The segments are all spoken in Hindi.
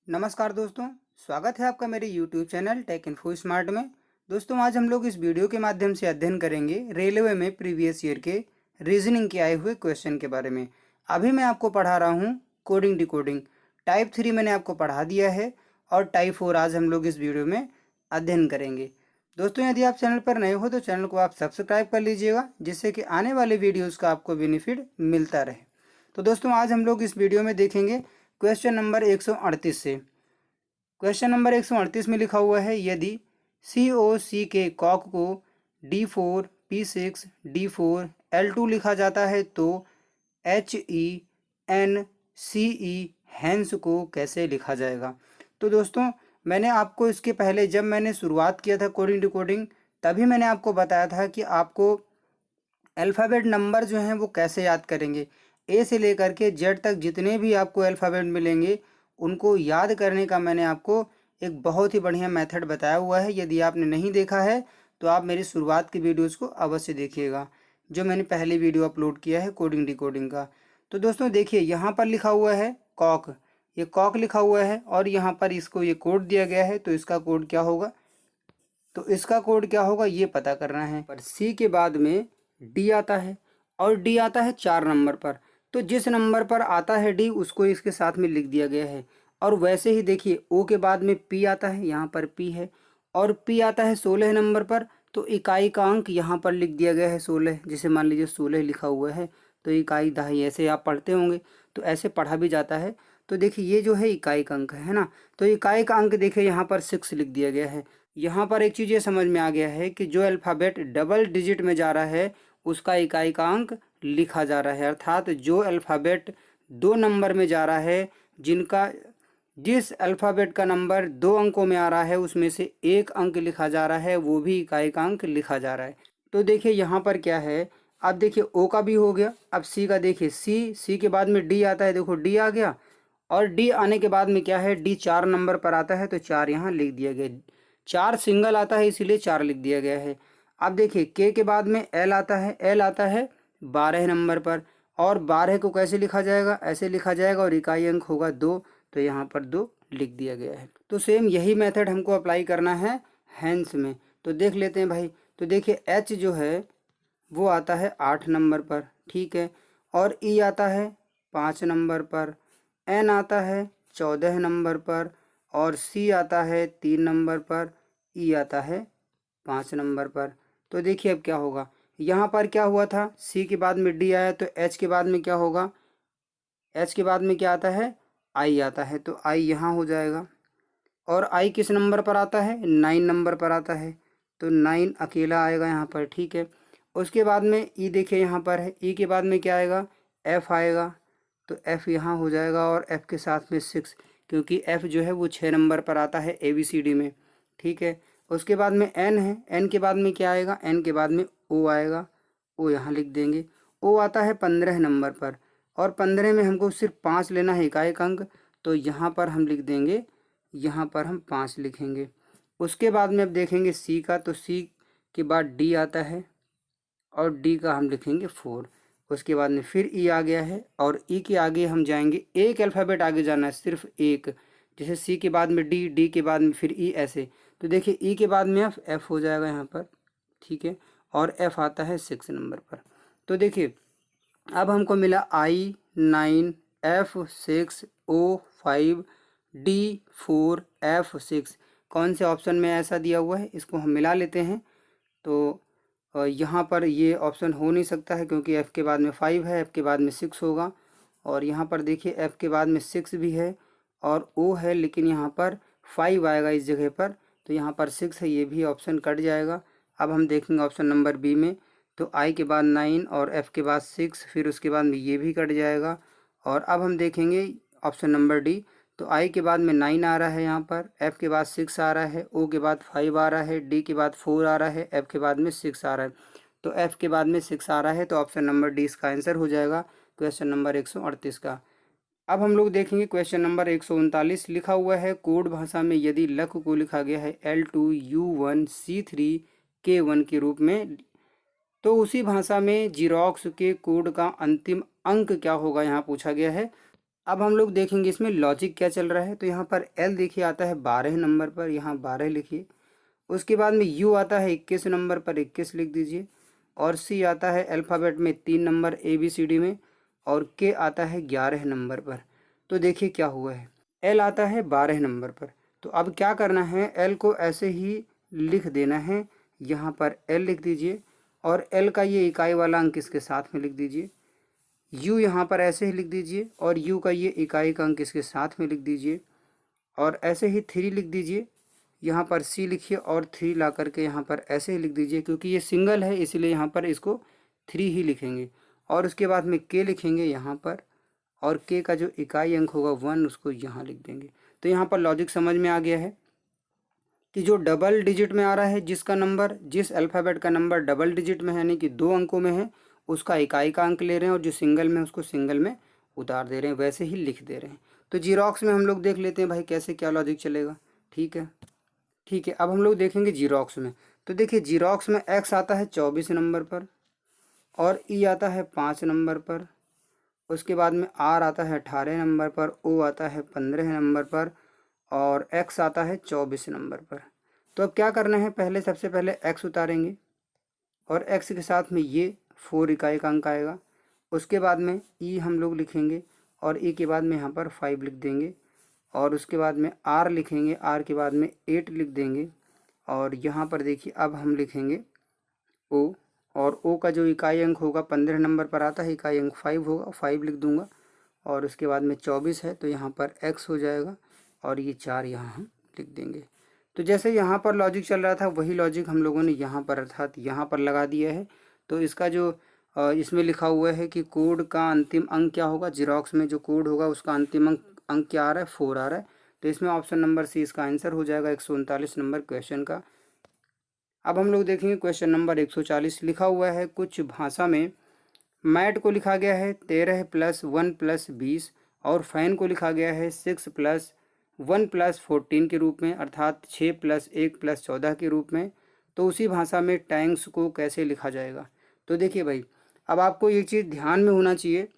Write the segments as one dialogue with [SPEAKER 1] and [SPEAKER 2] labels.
[SPEAKER 1] नमस्कार दोस्तों, स्वागत है आपका मेरे YouTube channel take info smart में। दोस्तों, आज हम लोग इस वीडियो के माध्यम से अध्ययन करेंगे रेलवे में प्रीवियस ईयर के रीजनिंग के आए हुए क्वेश्चन के बारे में। अभी मैं आपको पढ़ा रहा हूँ कोडिंग डिकोडिंग। टाइप 3 मैंने आपको पढ़ा दिया है और टाइप 4 आज हम लोग इस वीडियो में अध्ययन करेंगे। दोस्तों, यदि आप चैनल पर नए हो तो चैनल को आप सब्सक्राइब कर लीजिएगा, जिससे कि आने वाले वीडियोज़ का आपको बेनिफिट मिलता रहे। तो दोस्तों, आज हम लोग इस वीडियो में देखेंगे क्वेश्चन नंबर 138 से। क्वेश्चन नंबर 138 में लिखा हुआ है, यदि COC के कॉक को D4 P6 D4 L2 लिखा जाता है तो HENCE हैंस को कैसे लिखा जाएगा। तो दोस्तों, मैंने आपको इसके पहले जब मैंने शुरुआत किया था कोडिंग डिकोडिंग, तभी मैंने आपको बताया था कि आपको अल्फ़ाबेट नंबर जो हैं वो कैसे याद करेंगे। ए से लेकर के जेड तक जितने भी आपको अल्फ़ाबेट मिलेंगे उनको याद करने का मैंने आपको एक बहुत ही बढ़िया मेथड बताया हुआ है। यदि आपने नहीं देखा है तो आप मेरी शुरुआत की वीडियोज़ को अवश्य देखिएगा, जो मैंने पहली वीडियो अपलोड किया है कोडिंग डिकोडिंग का। तो दोस्तों देखिए, यहाँ पर लिखा हुआ है कॉक, ये कॉक लिखा हुआ है और यहाँ पर इसको ये कोड दिया गया है। तो इसका कोड क्या होगा, तो इसका कोड क्या होगा ये पता करना है। पर सी के बाद में डी आता है और डी आता है 4 नंबर पर। तो जिस नंबर पर आता है डी उसको इसके साथ में लिख दिया गया है। और वैसे ही देखिए, ओ के बाद में पी आता है, यहाँ पर पी है, और पी आता है 16 नंबर पर। तो इकाई का अंक यहाँ पर लिख दिया गया है 16। जिसे मान लीजिए 16 लिखा हुआ है तो इकाई दहाई, ऐसे आप पढ़ते होंगे तो ऐसे पढ़ा भी जाता है। तो देखिए, ये जो है इकाई का अंक है ना। तो इकाई का अंक देखिए यहाँ पर 6 लिख दिया गया है। यहाँ पर एक चीज़ ये समझ में आ गया है कि जो अल्फ़ाबेट डबल डिजिट में जा रहा है उसका इकाई का अंक लिखा जा रहा है। अर्थात जो अल्फ़ाबेट 2 नंबर में जा रहा है, जिस अल्फ़ाबेट का नंबर 2 अंकों में आ रहा है उसमें से 1 अंक लिखा जा रहा है, वो भी इकाई का अंक लिखा जा रहा है। तो देखिए यहाँ पर क्या है, अब देखिए ओ का भी हो गया। अब सी का देखिए, सी के बाद में डी आता है, देखो डी आ गया। और डी आने के बाद में क्या है, डी 4 नंबर पर आता है तो 4 यहाँ लिख दिया गया। 4 सिंगल आता है इसीलिए 4 लिख दिया गया है। अब देखिए, के के बाद में एल आता है, एल आता है 12 नंबर पर। और 12 को कैसे लिखा जाएगा, ऐसे लिखा जाएगा और इकाई अंक होगा 2, तो यहाँ पर 2 लिख दिया गया है। तो सेम यही मेथड हमको अप्लाई करना है हैंस में। तो देख लेते हैं भाई। तो देखिए, एच जो है वो आता है 8 नंबर पर, ठीक है। और ई आता है 5 नंबर पर, एन आता है 14 नंबर पर, और सी आता है 3 नंबर पर, ई आता है 5 नंबर पर। तो देखिए अब क्या होगा, यहाँ पर क्या हुआ था, सी के बाद में डी आया तो एच के बाद में क्या होगा, एच के बाद में क्या आता है, आई आता है। तो आई यहाँ हो जाएगा। और आई किस नंबर पर आता है, 9 नंबर पर आता है। तो 9 अकेला आएगा यहाँ पर, ठीक है। उसके बाद में ई देखिए यहाँ पर है, ई के बाद में क्या आएगा, एफ आएगा। तो एफ यहाँ हो जाएगा और एफ के साथ में 6, क्योंकि एफ जो है वो 6 नंबर पर आता है ABCD में, ठीक है। उसके बाद में एन है, एन के बाद में क्या आएगा, एन के बाद में ओ आएगा, ओ यहाँ लिख देंगे। ओ आता है 15 नंबर पर, और 15 में हमको सिर्फ 5 लेना है इकाई का अंक, तो यहाँ पर हम लिख देंगे, यहाँ पर हम 5 लिखेंगे। उसके बाद में अब देखेंगे सी का, तो सी के बाद डी आता है और डी का हम लिखेंगे 4। उसके बाद में फिर ई आ गया है और ई के आगे हम जाएंगे, एक अल्फ़ाबेट आगे जाना है, सिर्फ एक। जैसे सी के बाद में डी, डी के बाद में फिर ई, ऐसे। तो देखिए, ई के बाद में एफ, एफ हो जाएगा यहाँ पर, ठीक है। और एफ आता है 6 नंबर पर। तो देखिए, अब हमको मिला आई 9, एफ 6, ओ 5, डी 4, एफ 6। कौन से ऑप्शन में ऐसा दिया हुआ है, इसको हम मिला लेते हैं। तो यहाँ पर ये ऑप्शन हो नहीं सकता है, क्योंकि एफ़ के बाद में 5 है, एफ़ के बाद में 6 होगा। और यहाँ पर देखिए, एफ़ के बाद में 6 भी है और ओ है, लेकिन यहाँ पर 5 आएगा इस जगह पर, तो यहाँ पर 6 है, ये भी ऑप्शन कट जाएगा। अब हम देखेंगे ऑप्शन नंबर बी में, तो आई के बाद 9 और एफ़ के बाद 6, फिर उसके बाद में ये भी कट जाएगा। और अब हम देखेंगे ऑप्शन नंबर डी, तो आई के बाद में 9 आ रहा है यहाँ पर, एफ़ के बाद 6 आ रहा है, ओ के बाद 5 आ रहा है, डी के बाद 4 आ रहा है, एफ़ के बाद में 6 आ रहा है। तो एफ़ के बाद में 6 आ रहा है, तो ऑप्शन नंबर डी इसका आंसर हो जाएगा क्वेश्चन नंबर 138 का। अब हम लोग देखेंगे क्वेश्चन नंबर 139। लिखा हुआ है, कोड भाषा में यदि लक को लिखा गया है L2 U1 C3 K1 के रूप में, तो उसी भाषा में जीरोक्स के कोड का अंतिम अंक क्या होगा, यहाँ पूछा गया है। अब हम लोग देखेंगे इसमें लॉजिक क्या चल रहा है। तो यहाँ पर एल देखिए आता है 12 नंबर पर, यहाँ 12 लिखिए। उसके बाद में यू आता है 21 नंबर पर, 21 लिख दीजिए। और सी आता है अल्फ़ाबेट में 3 नंबर ABCD में, और के आता है 11 नंबर पर। तो देखिए क्या हुआ है, एल आता है 12 नंबर पर। तो अब क्या करना है, एल को ऐसे ही लिख देना है, यहाँ पर एल लिख दीजिए और एल का ये इकाई वाला अंक इसके साथ में लिख दीजिए। यू यहाँ पर ऐसे ही लिख दीजिए और यू का ये इकाई का अंक इसके साथ में लिख दीजिए और ऐसे ही 3 लिख दीजिए। यहाँ पर सी लिखिए और 3 ला करके यहाँ पर ऐसे ही लिख दीजिए, क्योंकि ये सिंगल है इसलिए यहाँ पर इसको 3 ही लिखेंगे। और उसके बाद में के लिखेंगे यहाँ पर, और के का जो इकाई अंक होगा 1 उसको यहाँ लिख देंगे। तो यहाँ पर लॉजिक समझ में आ गया है कि जो डबल डिजिट में आ रहा है, जिसका नंबर, जिस अल्फ़ाबेट का नंबर डबल डिजिट में है यानी कि 2 अंकों में है, उसका इकाई का अंक ले रहे हैं, और जो सिंगल में उसको सिंगल में उतार दे रहे हैं, वैसे ही लिख दे रहे हैं। तो जीरोक्स में हम लोग देख लेते हैं भाई कैसे क्या लॉजिक चलेगा। ठीक है, ठीक है। अब हम लोग देखेंगे जीरोक्स में। तो देखिए जीरोक्स में एक्स आता है 24 नंबर पर, और ई आता है 5 नंबर पर। उसके बाद में आर आता है 18 नंबर पर, ओ आता है 15 नंबर पर, और एक्स आता है 24 नंबर पर। तो अब क्या करना है, पहले सबसे पहले एक्स उतारेंगे और एक्स के साथ में ये 4 इकाई का अंक आएगा। उसके बाद में ई हम लोग लिखेंगे और ई के बाद में यहाँ पर 5 लिख देंगे, और उसके बाद में आर लिखेंगे, आर के बाद में 8 लिख देंगे। और यहाँ पर देखिए अब हम लिखेंगे ओ, और ओ का जो इकाई अंक होगा 15 नंबर पर आता है, इकाई अंक 5 होगा, 5 लिख दूंगा। और उसके बाद में 24 है तो यहाँ पर एक्स हो जाएगा, और ये 4 यहाँ हम लिख देंगे। तो जैसे यहाँ पर लॉजिक चल रहा था वही लॉजिक हम लोगों ने यहाँ पर अर्थात यहाँ पर लगा दिया है। तो इसका जो इसमें लिखा हुआ है कि कोड का अंतिम अंक क्या होगा, जीरोक्स में जो कोड होगा उसका अंतिम अंक क्या आ रहा है, 4 आ रहा है। तो इसमें ऑप्शन नंबर सी इसका आंसर हो जाएगा 139 नंबर क्वेश्चन का। अब हम लोग देखेंगे क्वेश्चन नंबर 140। लिखा हुआ है कुछ भाषा में मैट को लिखा गया है 13 + 1 + 20, और फैन को लिखा गया है 6 + 1 + 14 के रूप में, अर्थात 6 + 1 + 14 के रूप में। तो उसी भाषा में टैंक्स को कैसे लिखा जाएगा। तो देखिए भाई, अब आपको ये चीज़ ध्यान में होना चाहिए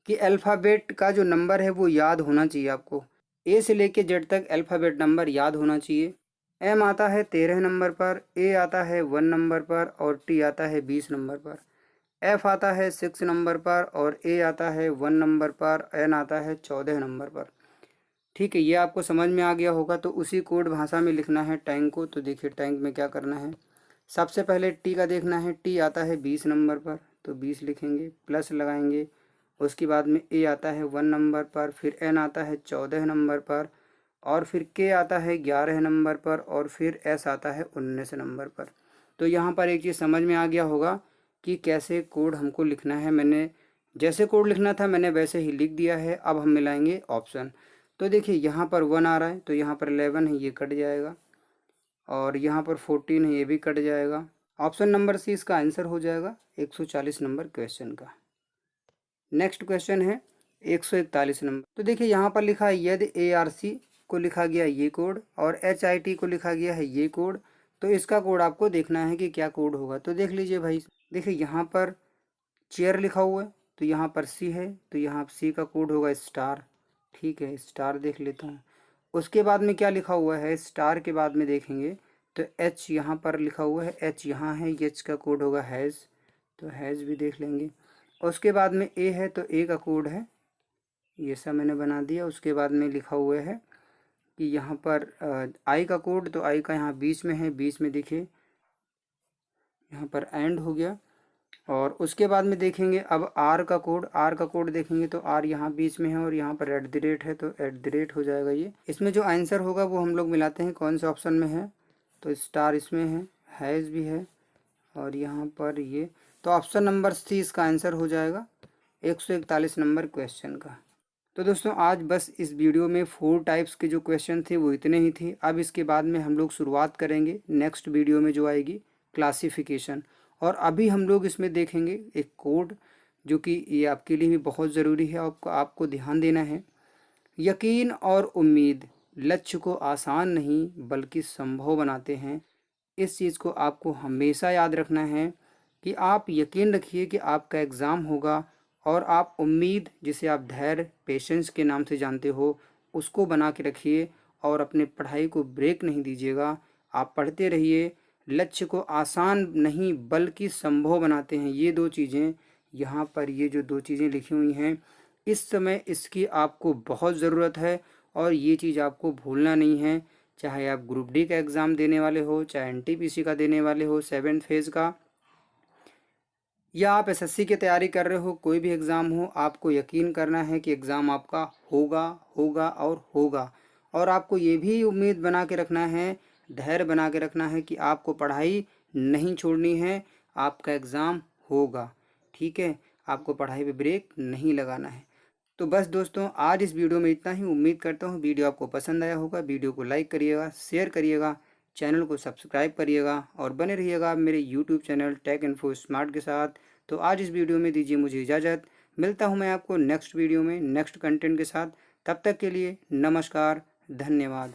[SPEAKER 1] कि अल्फ़ाबेट का जो नंबर है वो याद होना चाहिए आपको। ए से लेके जेड तक अल्फ़ाबेट नंबर याद होना चाहिए। एम आता है 13 नंबर पर, ए आता है 1 नंबर पर, और टी आता है 20 नंबर पर। एफ आता है 6 नंबर पर, और ए आता है 1 नंबर पर, एन आता है 14 नंबर पर। ठीक है, ये आपको समझ में आ गया होगा। तो उसी कोड भाषा में लिखना है टैंक को। तो देखिए टैंक में क्या करना है, सबसे पहले टी का देखना है। टी आता है 20 नंबर पर, तो 20 लिखेंगे, प्लस लगाएंगे। उसके बाद में ए आता है 1 नंबर पर, फिर एन आता है 14 नंबर पर, और फिर के आता है 11 नंबर पर, और फिर एस आता है 19 नंबर पर। तो यहाँ पर एक चीज़ समझ में आ गया होगा कि कैसे कोड हमको लिखना है। मैंने जैसे कोड लिखना था मैंने वैसे ही लिख दिया है। अब हम मिलाएंगे ऑप्शन। तो देखिए यहाँ पर 1 आ रहा है, तो यहाँ पर 11 है, ये कट जाएगा, और यहाँ पर 14 है, ये भी कट जाएगा। ऑप्शन नंबर सी इसका आंसर हो जाएगा 140 नंबर क्वेश्चन का। नेक्स्ट क्वेश्चन है 141 नंबर। तो देखिए यहाँ पर लिखा है यदि ARC को लिखा गया ये कोड और HIT को लिखा गया है ये कोड, तो इसका कोड आपको देखना है कि क्या कोड होगा। तो देख लीजिए भाई, देखिए यहाँ पर चेयर लिखा हुआ है, तो यहाँ पर सी है, तो यहाँ सी का कोड होगा स्टार। ठीक है, स्टार देख लेता हूँ। उसके बाद में क्या लिखा हुआ है, स्टार के बाद में देखेंगे तो एच यहाँ पर लिखा हुआ है, एच यहाँ है, एच का कोड होगा हैज़, तो हैज़ भी देख लेंगे। उसके बाद में ए है, तो ए का कोड है, ये सब मैंने बना दिया। उसके बाद में लिखा हुआ है कि यहाँ पर आई का कोड, तो आई का यहाँ बीच में है, बीच में देखिए यहाँ पर एंड हो गया। और उसके बाद में देखेंगे अब आर का कोड, आर का कोड देखेंगे तो आर यहाँ बीच में है और यहाँ पर @ है, तो @ हो जाएगा ये। इसमें जो आंसर होगा वो हम लोग मिलाते हैं कौन से ऑप्शन में है, तो स्टार इसमें है, हैज़ भी है, और यहाँ पर ये, तो ऑप्शन नंबर सी इसका आंसर हो जाएगा 141 नंबर क्वेश्चन का। तो दोस्तों आज बस इस वीडियो में 4 टाइप्स के जो क्वेश्चन थे वो इतने ही थे। अब इसके बाद में हम लोग शुरुआत करेंगे नेक्स्ट वीडियो में जो आएगी क्लासिफिकेशन। और अभी हम लोग इसमें देखेंगे एक कोड जो कि ये आपके लिए भी बहुत ज़रूरी है, आपको ध्यान देना है। यकीन और उम्मीद लक्ष्य को आसान नहीं बल्कि संभव बनाते हैं। इस चीज़ को आपको हमेशा याद रखना है कि आप यकीन रखिए कि आपका एग्ज़ाम होगा और आप उम्मीद, जिसे आप धैर्य, पेशेंस के नाम से जानते हो, उसको बना के रखिए और अपने पढ़ाई को ब्रेक नहीं दीजिएगा। आप पढ़ते रहिए। लक्ष्य को आसान नहीं बल्कि संभव बनाते हैं ये दो चीज़ें। यहाँ पर ये जो दो चीज़ें लिखी हुई हैं, इस समय इसकी आपको बहुत ज़रूरत है और ये चीज़ आपको भूलना नहीं है। चाहे आप ग्रुप डी का एग्ज़ाम देने वाले हो, चाहे एनटीपीसी का देने वाले हो 7th फेज़ का, या आप एसएससी की तैयारी कर रहे हो, कोई भी एग्ज़ाम हो, आपको यकीन करना है कि एग्ज़ाम आपका होगा होगा और होगा। और आपको ये भी उम्मीद बना के रखना है, धैर्य बना के रखना है कि आपको पढ़ाई नहीं छोड़नी है, आपका एग्ज़ाम होगा। ठीक है, आपको पढ़ाई पे ब्रेक नहीं लगाना है। तो बस दोस्तों, आज इस वीडियो में इतना ही। उम्मीद करता हूँ वीडियो आपको पसंद आया होगा। वीडियो को लाइक करिएगा, शेयर करिएगा, चैनल को सब्सक्राइब करिएगा और बने रहिएगा मेरे YouTube channel take info smart के साथ। तो आज इस वीडियो में दीजिए मुझे इजाज़त। मिलता हूँ मैं आपको नेक्स्ट वीडियो में नेक्स्ट कंटेंट के साथ। तब तक के लिए नमस्कार, धन्यवाद।